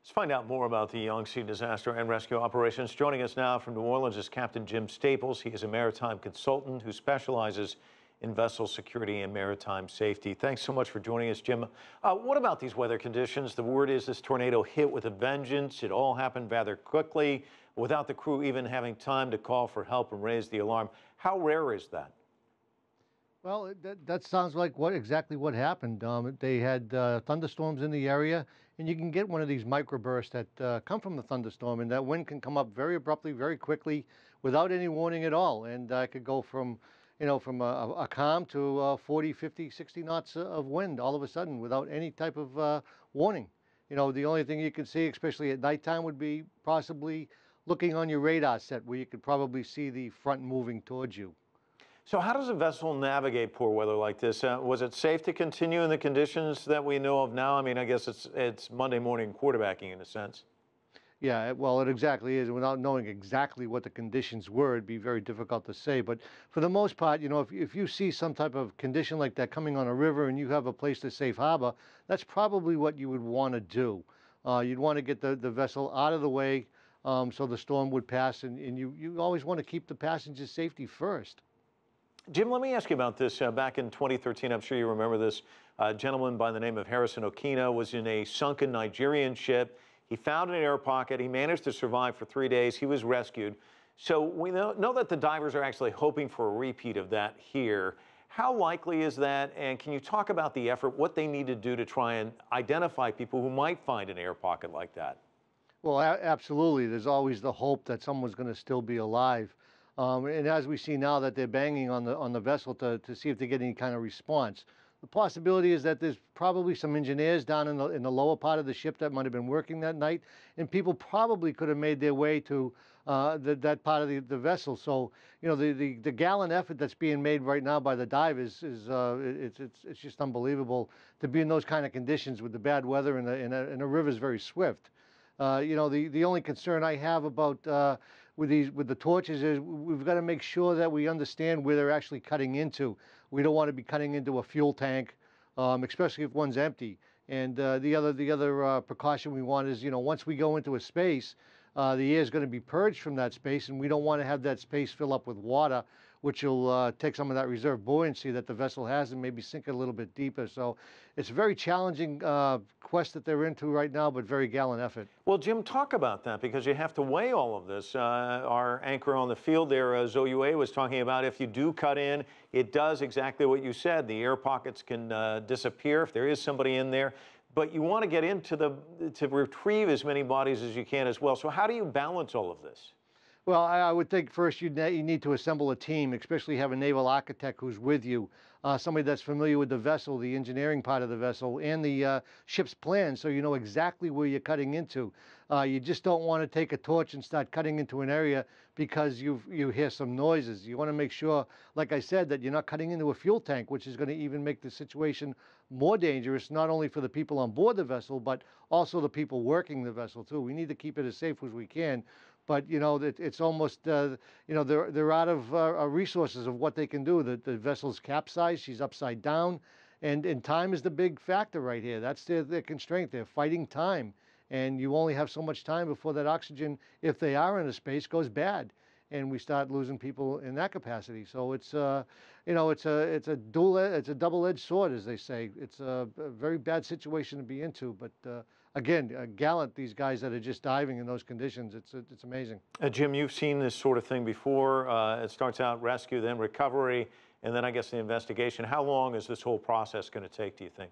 Let's find out more about the Yangtze disaster and rescue operations. Joining us now from New Orleans is Captain Jim Staples. He is a maritime consultant who specializes in vessel security and maritime safety. Thanks so much for joining us, Jim. What about these weather conditions? The word is this tornado hit with a vengeance. It all happened rather quickly without the crew even having time to call for help and raise the alarm. How rare is that? Well, that sounds like exactly what happened. They had thunderstorms in the area, and you can get one of these microbursts that come from the thunderstorm, and that wind can come up very abruptly, very quickly, without any warning at all. And it could go from, from a calm to 40, 50, 60 knots of wind all of a sudden without any type of warning. The only thing you can see, especially at nighttime, would be possibly looking on your radar set where you could probably see the front moving towards you. So how does a vessel navigate poor weather like this? Was it safe to continue in the conditions that we know of now? I mean, I guess it's Monday morning quarterbacking in a sense. Yeah, well, it exactly is. Without knowing exactly what the conditions were, it'd be very difficult to say. But for the most part, if you see some type of condition like that coming on a river and you have a place to safe harbor, that's probably what you would want to do. You'd want to get the vessel out of the way so the storm would pass, and you always want to keep the passengers' safety first. Jim, let me ask you about this. Back in 2013, I'm sure you remember this, a gentleman by the name of Harrison Okina was in a sunken Nigerian ship. He found an air pocket. He managed to survive for 3 days. He was rescued. So we know that the divers are actually hoping for a repeat of that here. How likely is that? And can you talk about the effort, what they need to do to try and identify people who might find an air pocket like that? Well, absolutely. There's always the hope that someone's going to still be alive. And as we see now that they're banging on the vessel to see if they get any kind of response, the possibility is that there's probably some engineers down in the lower part of the ship that might have been working that night, and people probably could have made their way to that part of the vessel. So the gallant effort that's being made right now by the divers is it's just unbelievable to be in those kind of conditions with the bad weather and the river's very swift. The only concern I have about with the torches is we've got to make sure that we understand where they're actually cutting into. We don't want to be cutting into a fuel tank, especially if one's empty. And the other precaution we want is, once we go into a space, the air is going to be purged from that space, and we don't want to have that space fill up with water, which will take some of that reserve buoyancy that the vessel has and maybe sink it a little bit deeper. So it's a very challenging quest that they're into right now, but very gallant effort. Well, Jim, talk about that because you have to weigh all of this. Our anchor on the field there, Zoe, was talking about if you do cut in, it does exactly what you said. The air pockets can disappear if there is somebody in there. But you want to get into to retrieve as many bodies as you can as well. So how do you balance all of this? Well, I would think first you need to assemble a team, especially have a naval architect who's with you, somebody that's familiar with the vessel, the engineering part of the vessel, and the ship's plan, so you know exactly where you're cutting into. You just don't want to take a torch and start cutting into an area because you hear some noises. You want to make sure, like I said, that you're not cutting into a fuel tank, which is going to even make the situation more dangerous, not only for the people on board the vessel, but also the people working the vessel, too. We need to keep it as safe as we can. But it's almost they're out of resources of what they can do. The vessel's capsized; she's upside down, and time is the big factor right here. That's their constraint. They're fighting time, and you only have so much time before that oxygen, if they are in a space, goes bad, and we start losing people in that capacity. So it's it's a double-edged sword, as they say. It's a very bad situation to be into, but. Again, gallant, these guys that are just diving in those conditions. It's amazing. Jim, you've seen this sort of thing before. It starts out rescue, then recovery, and then I guess the investigation. How long is this whole process going to take, do you think?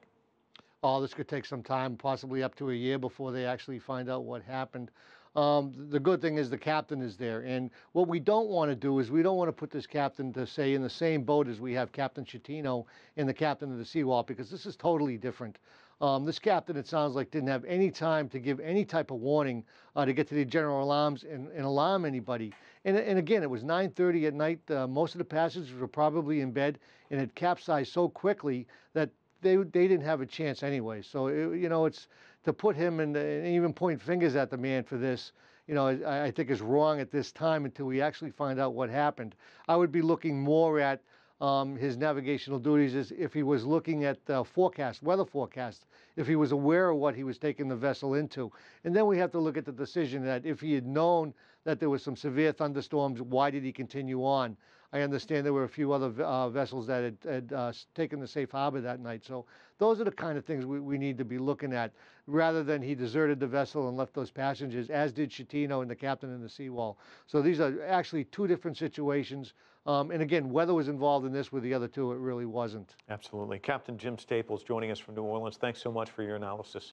Oh, this could take some time, possibly up to a year before they actually find out what happened. The good thing is the captain is there. And what we don't want to do is we don't want to put this captain to say in the same boat as we have Captain Schettino and the captain of the Seawall, because this is totally different. This captain, it sounds like, didn't have any time to give any type of warning to get to the general alarms and alarm anybody. And again, it was 9:30 at night. Most of the passengers were probably in bed, and it capsized so quickly that they didn't have a chance anyway. So, it's to put him and even point fingers at the man for this, I think is wrong at this time until we actually find out what happened. I would be looking more at his navigational duties, is if he was looking at weather forecast, if he was aware of what he was taking the vessel into. And then we have to look at the decision that if he had known that there was some severe thunderstorms, why did he continue on? I understand there were a few other vessels that had taken the safe harbor that night. So those are the kind of things we need to be looking at, rather than he deserted the vessel and left those passengers, as did Schettino and the captain in the seawall. So these are actually two different situations. And again, weather was involved in this. With the other two, it really wasn't. Absolutely. Captain Jim Staples joining us from New Orleans. Thanks so much for your analysis.